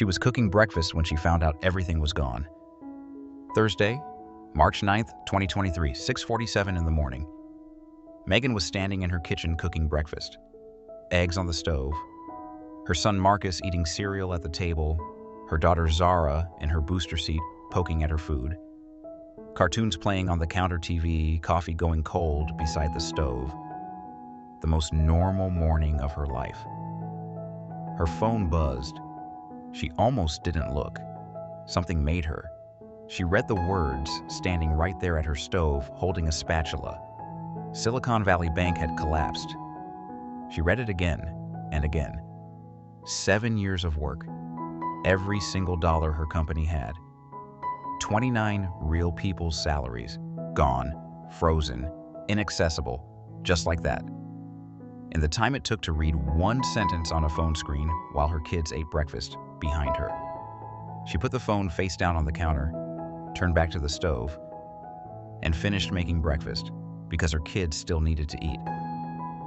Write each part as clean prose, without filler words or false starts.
She was cooking breakfast when she found out everything was gone. Thursday, March 9th, 2023, 6:47 in the morning. Megan was standing in her kitchen cooking breakfast. Eggs on the stove, her son Marcus eating cereal at the table, her daughter Zara in her booster seat poking at her food. Cartoons playing on the counter TV, coffee going cold beside the stove. The most normal morning of her life. Her phone buzzed. She almost didn't look. Something made her. She read the words standing right there at her stove, holding a spatula. Silicon Valley Bank had collapsed. She read it again and again. 7 years of work. Every single dollar her company had. 29 real people's salaries. Gone, frozen, inaccessible, just like that. In the time it took to read one sentence on a phone screen while her kids ate breakfast behind her. She put the phone face down on the counter, turned back to the stove, and finished making breakfast because her kids still needed to eat.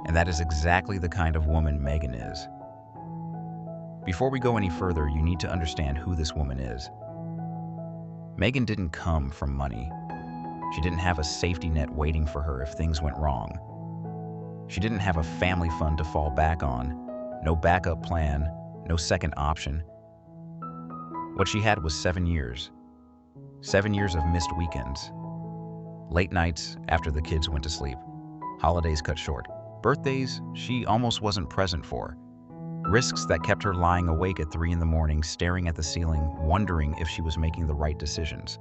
And that is exactly the kind of woman Megan is. Before we go any further, you need to understand who this woman is. Megan didn't come from money. She didn't have a safety net waiting for her if things went wrong. She didn't have a family fund to fall back on, no backup plan, no second option. What she had was 7 years. 7 years of missed weekends. Late nights after the kids went to sleep. Holidays cut short. Birthdays she almost wasn't present for. Risks that kept her lying awake at 3 in the morning, staring at the ceiling, wondering if she was making the right decisions.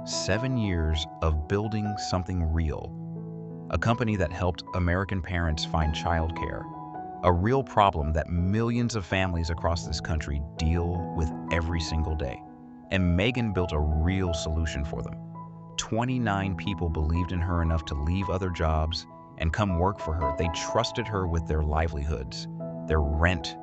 7 years of building something real. A company that helped American parents find childcare. A real problem that millions of families across this country deal with every single day. And Megan built a real solution for them. 29 people believed in her enough to leave other jobs and come work for her. They trusted her with their livelihoods, their rent,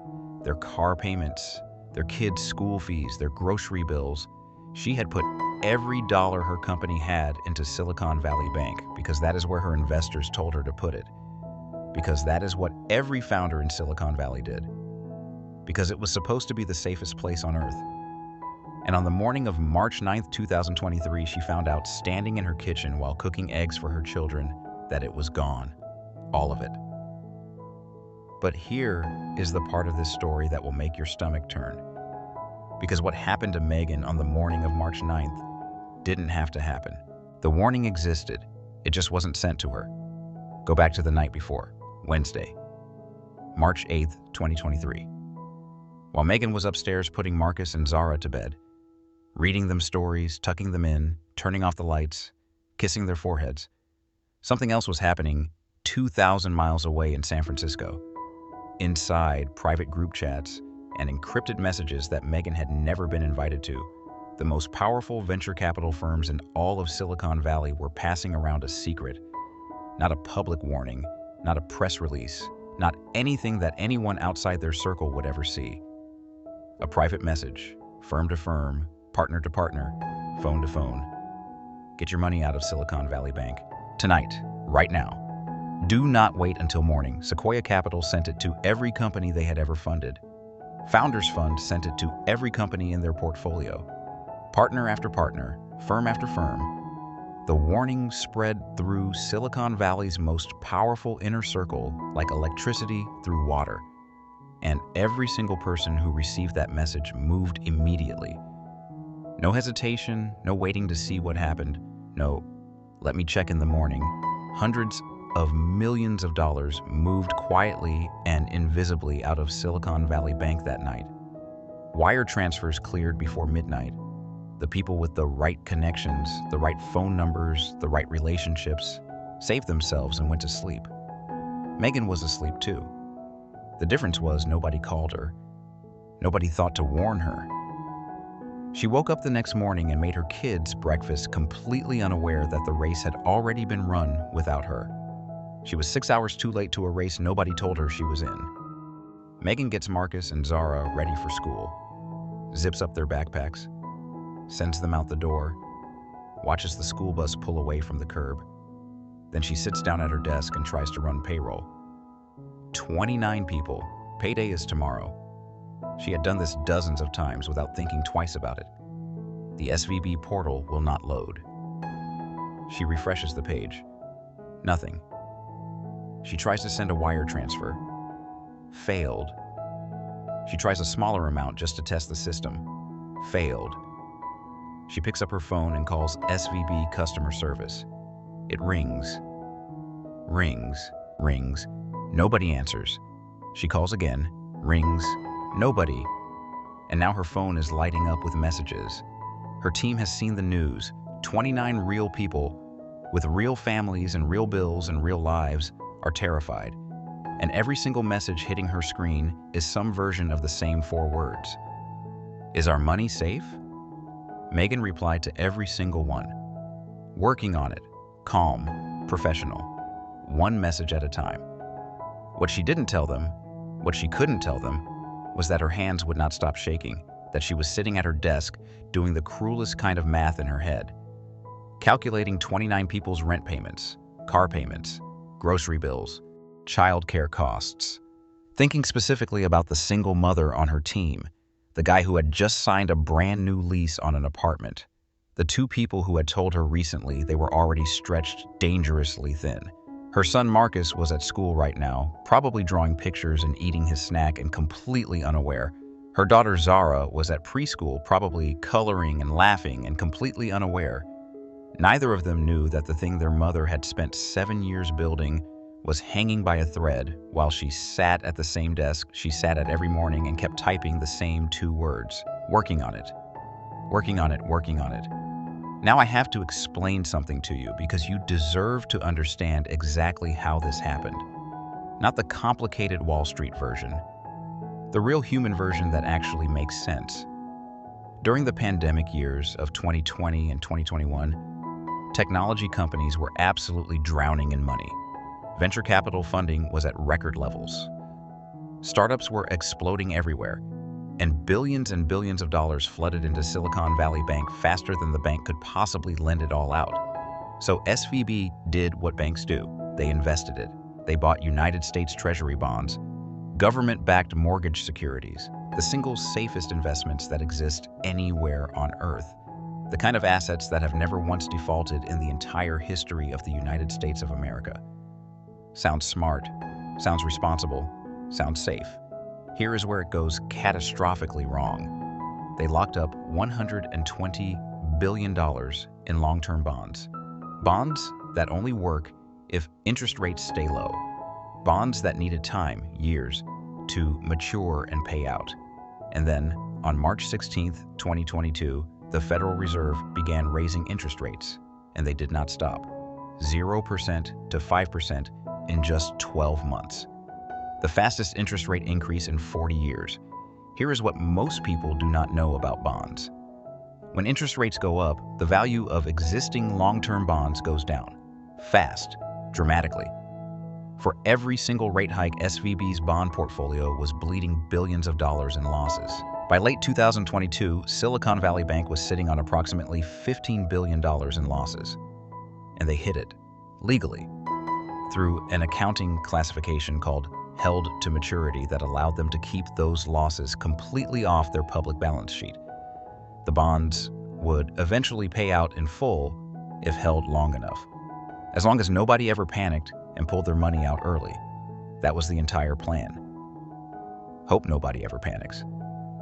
their car payments, their kids' school fees, their grocery bills. She had put every dollar her company had into Silicon Valley Bank because that is where her investors told her to put it. Because that is what every founder in Silicon Valley did. Because it was supposed to be the safest place on earth. And on the morning of March 9th, 2023, she found out, standing in her kitchen while cooking eggs for her children, that it was gone. All of it. But here is the part of this story that will make your stomach turn. Because what happened to Megan on the morning of March 9th didn't have to happen. The warning existed. It just wasn't sent to her. Go back to the night before, Wednesday, March 8th, 2023. While Megan was upstairs putting Marcus and Zara to bed, reading them stories, tucking them in, turning off the lights, kissing their foreheads, something else was happening 2,000 miles away in San Francisco. Inside private group chats and encrypted messages that Megan had never been invited to, the most powerful venture capital firms in all of Silicon Valley were passing around a secret. Not a public warning, not a press release, not anything that anyone outside their circle would ever see. A private message, firm to firm, partner to partner, phone to phone. Get your money out of Silicon Valley Bank. Tonight, right now. Do not wait until morning. Sequoia Capital sent it to every company they had ever funded. Founders Fund sent it to every company in their portfolio. Partner after partner, firm after firm. The warning spread through Silicon Valley's most powerful inner circle like electricity through water. And every single person who received that message moved immediately. No hesitation, no waiting to see what happened. No, let me check in the morning. Hundreds of millions of dollars moved quietly and invisibly out of Silicon Valley Bank that night. Wire transfers cleared before midnight. The people with the right connections, the right phone numbers, the right relationships, saved themselves and went to sleep. Megan was asleep too. The difference was nobody called her. Nobody thought to warn her. She woke up the next morning and made her kids breakfast completely unaware that the race had already been run without her. She was 6 hours too late to a race nobody told her she was in. Megan gets Marcus and Zara ready for school, zips up their backpacks, sends them out the door, watches the school bus pull away from the curb. Then she sits down at her desk and tries to run payroll. 29 people. Payday is tomorrow. She had done this dozens of times without thinking twice about it. The SVB portal will not load. She refreshes the page. Nothing. She tries to send a wire transfer. Failed. She tries a smaller amount just to test the system. Failed. She picks up her phone and calls SVB customer service. It rings. Rings. Rings. Nobody answers. She calls again. Rings. Nobody. And now her phone is lighting up with messages. Her team has seen the news. 29 real people with real families and real bills and real lives are terrified. And every single message hitting her screen is some version of the same 4 words. Is our money safe? Megan replied to every single one. Working on it. Calm. Professional. One message at a time. What she didn't tell them, what she couldn't tell them, was that her hands would not stop shaking, that she was sitting at her desk doing the cruelest kind of math in her head, calculating 29 people's rent payments, car payments, grocery bills, childcare costs, thinking specifically about the single mother on her team, the guy who had just signed a brand new lease on an apartment, the 2 people who had told her recently they were already stretched dangerously thin. Her son Marcus was at school right now, probably drawing pictures and eating his snack and completely unaware. Her daughter Zara was at preschool, probably coloring and laughing and completely unaware. Neither of them knew that the thing their mother had spent 7 years building was hanging by a thread while she sat at the same desk she sat at every morning and kept typing the same 2 words. Working on it. Working on it, working on it. Now I have to explain something to you because you deserve to understand exactly how this happened. Not the complicated Wall Street version. The real human version that actually makes sense. During the pandemic years of 2020 and 2021, technology companies were absolutely drowning in money. Venture capital funding was at record levels. Startups were exploding everywhere, and billions of dollars flooded into Silicon Valley Bank faster than the bank could possibly lend it all out. So SVB did what banks do. They invested it. They bought United States Treasury bonds, government-backed mortgage securities, the single safest investments that exist anywhere on Earth, the kind of assets that have never once defaulted in the entire history of the United States of America. Sounds smart, sounds responsible, sounds safe. Here is where it goes catastrophically wrong. They locked up $120 billion in long-term bonds. Bonds that only work if interest rates stay low. Bonds that needed time, years, to mature and pay out. And then, on March 16, 2022, the Federal Reserve began raising interest rates, and they did not stop. 0% to 5% in just 12 months. The fastest interest rate increase in 40 years. Here is what most people do not know about bonds. When interest rates go up, the value of existing long-term bonds goes down. Fast, dramatically. For every single rate hike, SVB's bond portfolio was bleeding billions of dollars in losses. By late 2022, Silicon Valley Bank was sitting on approximately $15 billion in losses. And they hid it, legally, through an accounting classification called held to maturity that allowed them to keep those losses completely off their public balance sheet. The bonds would eventually pay out in full if held long enough. As long as nobody ever panicked and pulled their money out early. That was the entire plan. Hope nobody ever panics.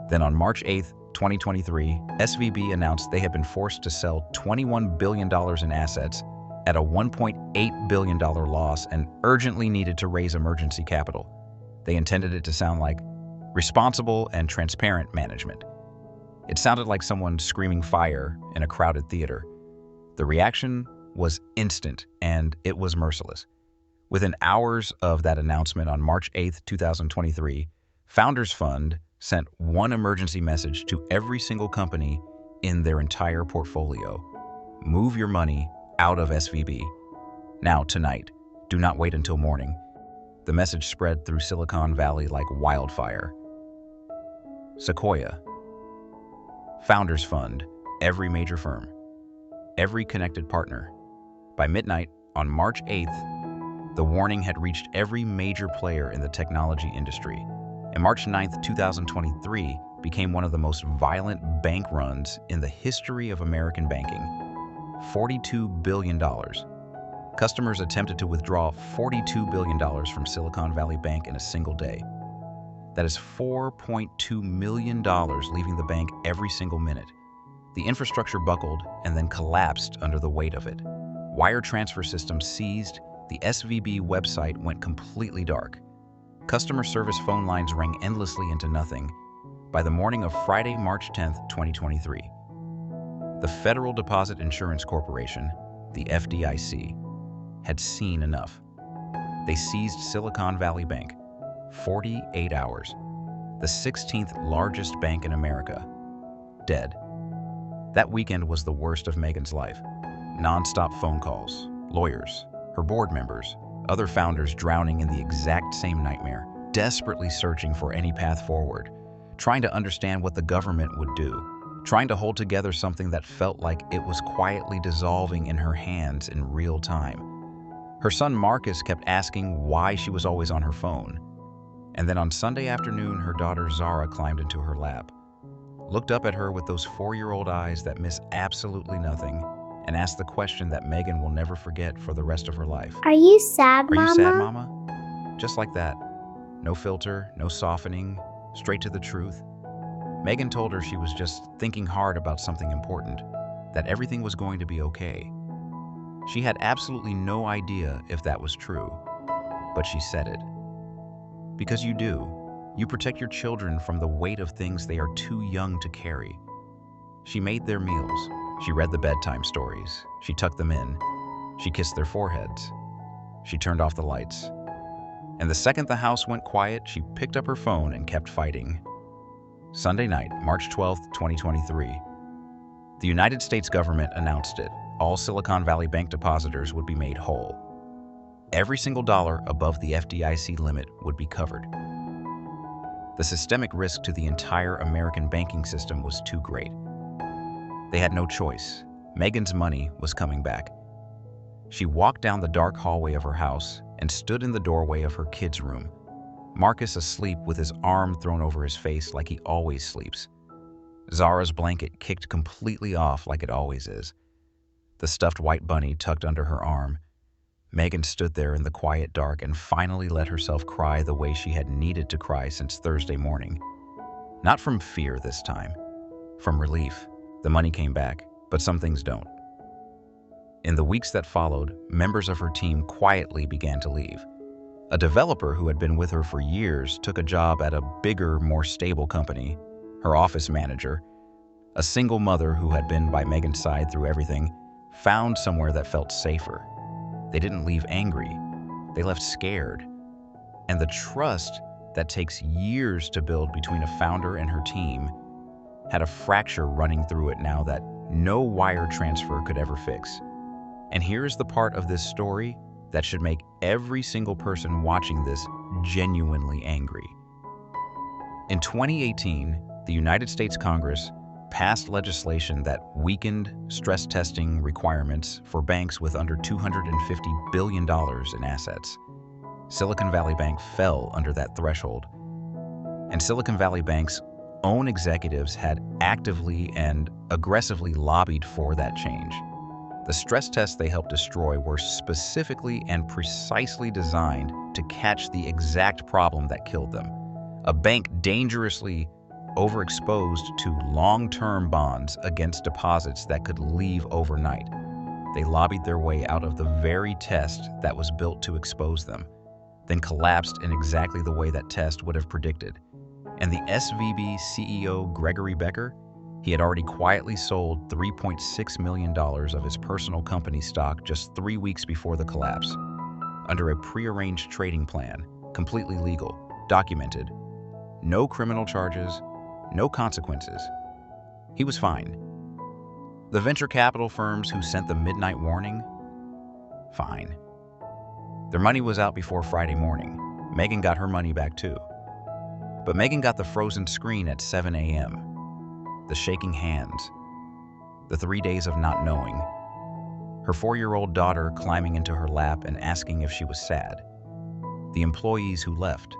Then on March 8, 2023, SVB announced they had been forced to sell $21 billion in assets at a $1.8 billion loss and urgently needed to raise emergency capital. They intended it to sound like responsible and transparent management. It sounded like someone screaming fire in a crowded theater. The reaction was instant, and it was merciless. Within hours of that announcement on March 8, 2023, Founders Fund sent one emergency message to every single company in their entire portfolio. Move your money out of SVB. Now, tonight. Do not wait until morning. The message spread through Silicon Valley like wildfire. Sequoia, Founders Fund, every major firm, every connected partner. By midnight on March 8th, the warning had reached every major player in the technology industry, and March 9, 2023 became one of the most violent bank runs in the history of American banking. $42 billion. Customers attempted to withdraw $42 billion from Silicon Valley Bank in a single day. That is $4.2 million leaving the bank every single minute. The infrastructure buckled and then collapsed under the weight of it. Wire transfer systems seized, the SVB website went completely dark. Customer service phone lines rang endlessly into nothing. By the morning of Friday, March 10, 2023, the Federal Deposit Insurance Corporation, the FDIC, had seen enough. They seized Silicon Valley Bank. 48 hours. The 16th largest bank in America. Dead. That weekend was the worst of Megan's life. Non-stop phone calls, lawyers, her board members, other founders drowning in the exact same nightmare, desperately searching for any path forward, trying to understand what the government would do, trying to hold together something that felt like it was quietly dissolving in her hands in real time. Her son Marcus kept asking why she was always on her phone. And then on Sunday afternoon, her daughter Zara climbed into her lap, looked up at her with those 4-year-old eyes that miss absolutely nothing, and asked the question that Megan will never forget for the rest of her life. Are you sad, Mama? Are you sad, Mama? Just like that. No filter, no softening, straight to the truth. Megan told her she was just thinking hard about something important, that everything was going to be okay. She had absolutely no idea if that was true, but she said it. Because you do. You protect your children from the weight of things they are too young to carry. She made their meals. She read the bedtime stories. She tucked them in. She kissed their foreheads. She turned off the lights. And the second the house went quiet, she picked up her phone and kept fighting. Sunday night, March 12, 2023. The United States government announced it. All Silicon Valley Bank depositors would be made whole. Every single dollar above the FDIC limit would be covered. The systemic risk to the entire American banking system was too great. They had no choice. Megan's money was coming back. She walked down the dark hallway of her house and stood in the doorway of her kids' room, Marcus asleep with his arm thrown over his face like he always sleeps. Zara's blanket kicked completely off like it always is. The stuffed white bunny tucked under her arm. Megan stood there in the quiet dark and finally let herself cry the way she had needed to cry since Thursday morning. Not from fear this time, from relief. The money came back, but some things don't. In the weeks that followed, members of her team quietly began to leave. A developer who had been with her for years took a job at a bigger, more stable company. Her office manager, a single mother who had been by Megan's side through everything, found somewhere that felt safer. They didn't leave angry. They left scared. And the trust that takes years to build between a founder and her team had a fracture running through it now that no wire transfer could ever fix. And here's the part of this story that should make every single person watching this genuinely angry. In 2018, the United States Congress passed legislation that weakened stress testing requirements for banks with under $250 billion in assets. Silicon Valley Bank fell under that threshold, and Silicon Valley Bank's own executives had actively and aggressively lobbied for that change. The stress tests they helped destroy were specifically and precisely designed to catch the exact problem that killed them: a bank dangerously overexposed to long-term bonds against deposits that could leave overnight. They lobbied their way out of the very test that was built to expose them, then collapsed in exactly the way that test would have predicted. And the SVB CEO, Gregory Becker, he had already quietly sold $3.6 million of his personal company stock just 3 weeks before the collapse, under a prearranged trading plan, completely legal, documented, no criminal charges, no consequences. He was fine. The venture capital firms who sent the midnight warning? Fine. Their money was out before Friday morning. Megan got her money back too. But Megan got the frozen screen at 7 a.m., the shaking hands, the 3 days of not knowing, her 4-year-old daughter climbing into her lap and asking if she was sad, the employees who left.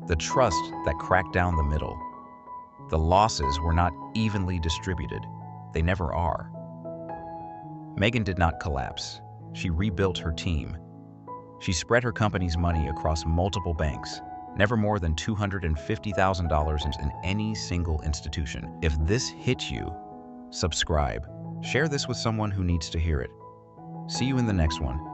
The trust that cracked down the middle. The losses were not evenly distributed. They never are. Megan did not collapse. She rebuilt her team. She spread her company's money across multiple banks, never more than $250,000 in any single institution. If this hit you, subscribe. Share this with someone who needs to hear it. See you in the next one.